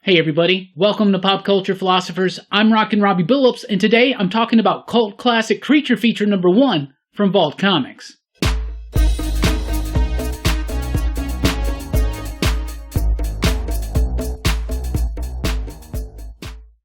Hey everybody, welcome to Pop Culture Philosophers. I'm Rockin Robbie Billups, and today I'm talking about cult classic creature feature number 1 from Vault Comics.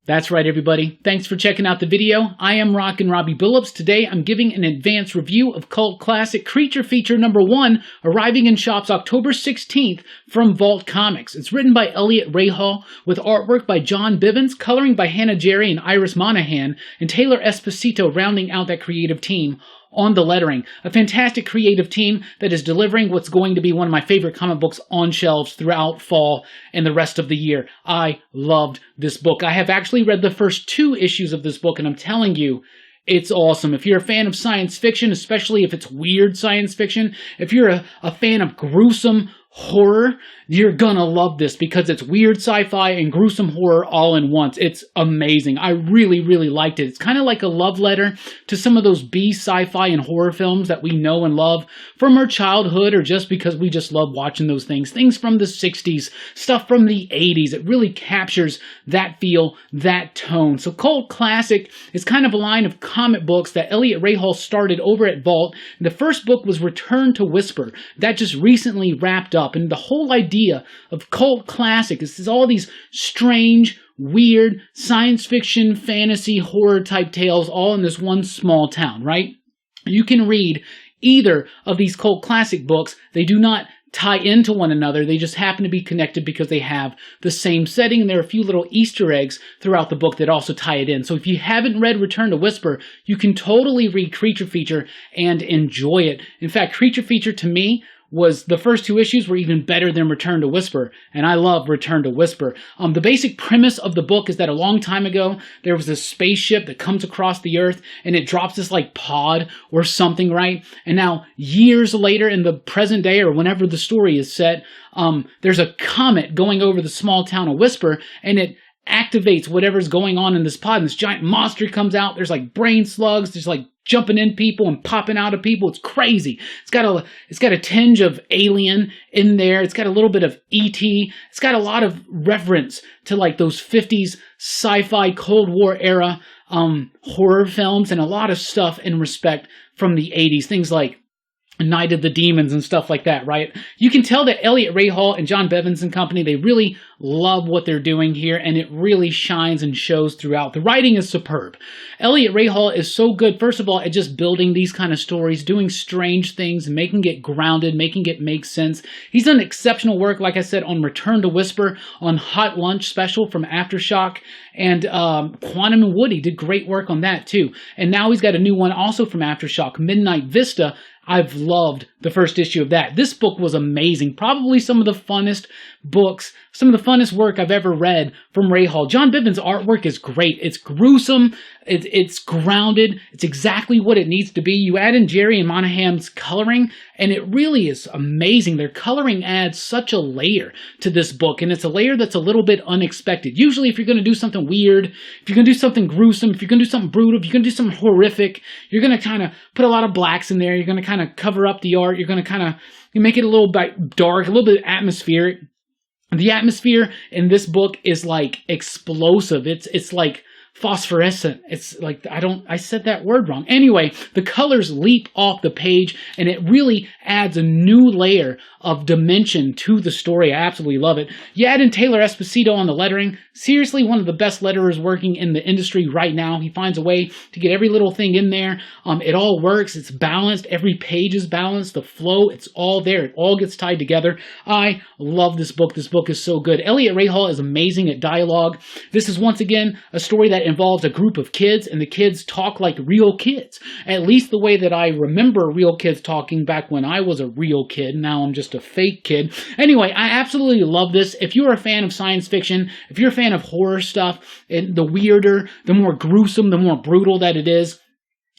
That's right everybody, thanks for checking out the video. I am Rockin Robbie Billups. Today I'm giving an advanced review of cult classic creature feature number 1, arriving in shops October 16th from Vault Comics. It's written by Eliot Rahal, with artwork by John Bivens, coloring by Jerrie and Iris Monahan, and Taylor Esposito rounding out that creative team on the lettering. A fantastic creative team that is delivering what's going to be one of my favorite comic books on shelves throughout fall and the rest of the year. I loved this book. I have actually read the first 2 issues of this book, and I'm telling you, it's awesome. If you're a fan of science fiction, especially if it's weird science fiction, if you're a fan of gruesome horror, you're gonna love this because it's weird sci-fi and gruesome horror all in once. It's amazing. I really liked it. It's kind of like a love letter to some of those B sci-fi and horror films that we know and love from our childhood, or just because we just love watching those things. Things from the 60s, stuff from the 80s. It really captures that feel, that tone. So Cult Classic is kind of a line of comic books that Eliot Rahal started over at Vault. The first book was Return to Whisper. That just recently wrapped up. And the whole idea of Cult Classic is all these strange, weird, science fiction, fantasy, horror type tales all in this one small town, right? You can read either of these Cult Classic books. They do not tie into one another. They just happen to be connected because they have the same setting, and there are a few little Easter eggs throughout the book that also tie it in. So if you haven't read Return to Whisper, you can totally read Creature Feature and enjoy it. In fact, Creature Feature to me was the first 2 issues were even better than Return to Whisper, and I love Return to Whisper. The basic premise of the book is that a long time ago, there was this spaceship that comes across the Earth, and it drops this like pod or something, right? And now, years later, in the present day, or whenever the story is set, there's a comet going over the small town of Whisper, and it activates whatever's going on in this pod, and this giant monster comes out. There's like brain slugs, there's like jumping in people and popping out of people. It's crazy. It's got a tinge of Alien in there. It's got a little bit of E.T. It's got a lot of reference to like those 50s sci-fi Cold War era horror films, and a lot of stuff in respect from the 80s. Things like Night of the Demons and stuff like that, right? You can tell that Eliot Rahal and John Bivens and company, they really love what they're doing here, and it really shines and shows throughout. The writing is superb. Eliot Rahal is so good, first of all, at just building these kind of stories, doing strange things, making it grounded, making it make sense. He's done exceptional work, like I said, on Return to Whisper, on Hot Lunch Special from Aftershock, and Quantum and Woody did great work on that too. And now he's got a new one also from Aftershock, Midnight Vista. I've loved the first issue of that. This book was amazing. Probably some of the funnest books, some of the funnest work I've ever read from Rahal. John Bivens' artwork is great. It's gruesome. It's grounded. It's exactly what it needs to be. You add in Jerrie and Monahan's coloring, and it really is amazing. Their coloring adds such a layer to this book, and it's a layer that's a little bit unexpected. Usually, if you're going to do something weird, if you're going to do something gruesome, if you're going to do something brutal, if you're going to do something horrific, you're going to kind of put a lot of blacks in there. You're going to kind of cover up the art. You're going to kind of make it a little bit dark, a little bit atmospheric. The atmosphere in this book is like explosive. It's like phosphorescent. It's like, I said that word wrong. Anyway, the colors leap off the page, and it really adds a new layer of dimension to the story. I absolutely love it. You add in Taylor Esposito on the lettering. Seriously, one of the best letterers working in the industry right now. He finds a way to get every little thing in there. It all works. It's balanced. Every page is balanced. The flow, it's all there. It all gets tied together. I love this book. This book is so good. Eliot Rahal is amazing at dialogue. This is once again a story that involves a group of kids, and the kids talk like real kids. At least the way that I remember real kids talking back when I was a real kid. Now I'm just a fake kid. Anyway, I absolutely love this. If you're a fan of science fiction, if you're a fan of horror stuff, and the weirder, the more gruesome, the more brutal that it is,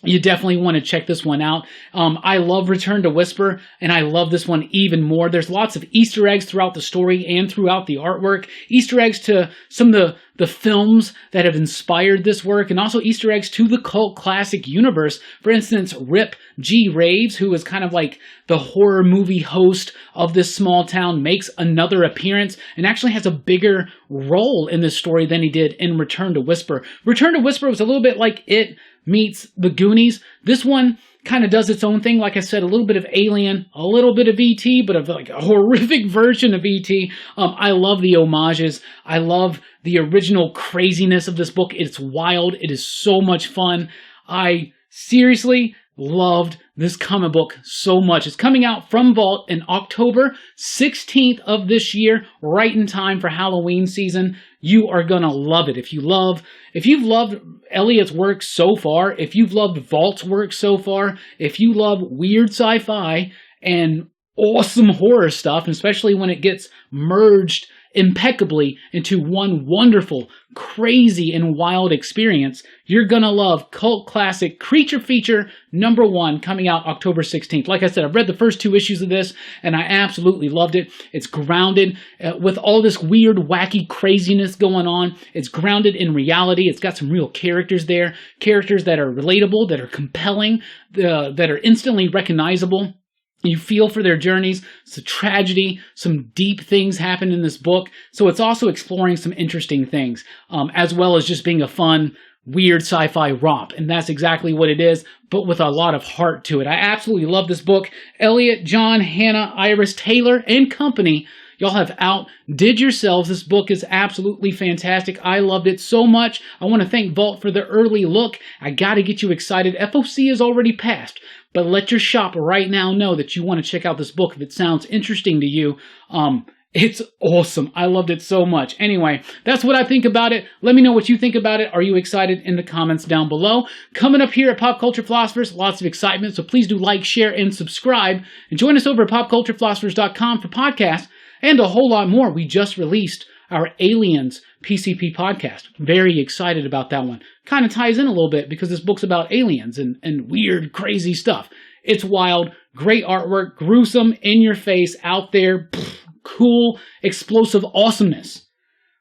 You definitely want to check this one out. I love Return to Whisper, and I love this one even more. There's lots of Easter eggs throughout the story and throughout the artwork. Easter eggs to some of the films that have inspired this work, and also Easter eggs to the cult classic universe. For instance, Rip G. Raves, who is kind of like the horror movie host of this small town, makes another appearance and actually has a bigger role in this story than he did in Return to Whisper. Return to Whisper was a little bit like It meets the Goonies. This one kind of does its own thing. Like I said, a little bit of Alien, a little bit of E.T., but of like a horrific version of E.T. I love the homages. I love the original craziness of this book. It's wild. It is so much fun. I seriously loved this comic book so much. It's coming out from Vault in October 16th of this year, right in time for Halloween season. You are gonna love it. If you've loved Eliot's work so far, if you've loved Vault's work so far, if you love weird sci-fi and awesome horror stuff, especially when it gets merged impeccably into one wonderful, crazy, and wild experience, you're gonna love cult classic creature feature #1 coming out October 16th. Like I said, I've read the first 2 issues of this, and I absolutely loved it. It's grounded with all this weird, wacky craziness going on. It's grounded in reality. It's got some real characters there, characters that are relatable, that are compelling, that are instantly recognizable. You feel for their journeys. It's a tragedy. Some deep things happen in this book. So it's also exploring some interesting things, as well as just being a fun, weird sci-fi romp. And that's exactly what it is, but with a lot of heart to it. I absolutely love this book. Eliot, John, Hannah, Iris, Taylor, and company, y'all have outdid yourselves. This book is absolutely fantastic. I loved it so much. I want to thank Vault for the early look. I got to get you excited. FOC is already passed, but let your shop right now know that you want to check out this book if it sounds interesting to you. It's awesome. I loved it so much. Anyway, that's what I think about it. Let me know what you think about it. Are you excited in the comments down below? Coming up here at Pop Culture Philosophers, lots of excitement, so please do like, share, and subscribe. And join us over at popculturephilosophers.com for podcasts and a whole lot more. We just released our Aliens PCP podcast. Very excited about that one. Kind of ties in a little bit because this book's about aliens and weird, crazy stuff. It's wild, great artwork, gruesome, in your face, out there, cool, explosive awesomeness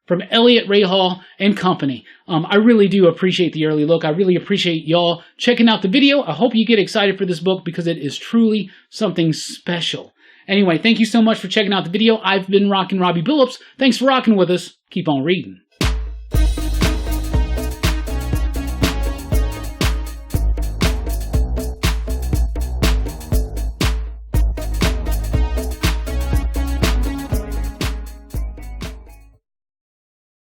from Eliot Rahal and company. I really do appreciate the early look. I really appreciate y'all checking out the video. I hope you get excited for this book because it is truly something special. Anyway, thank you so much for checking out the video. I've been Rockin Robbie Billups. Thanks for rocking with us. Keep on reading.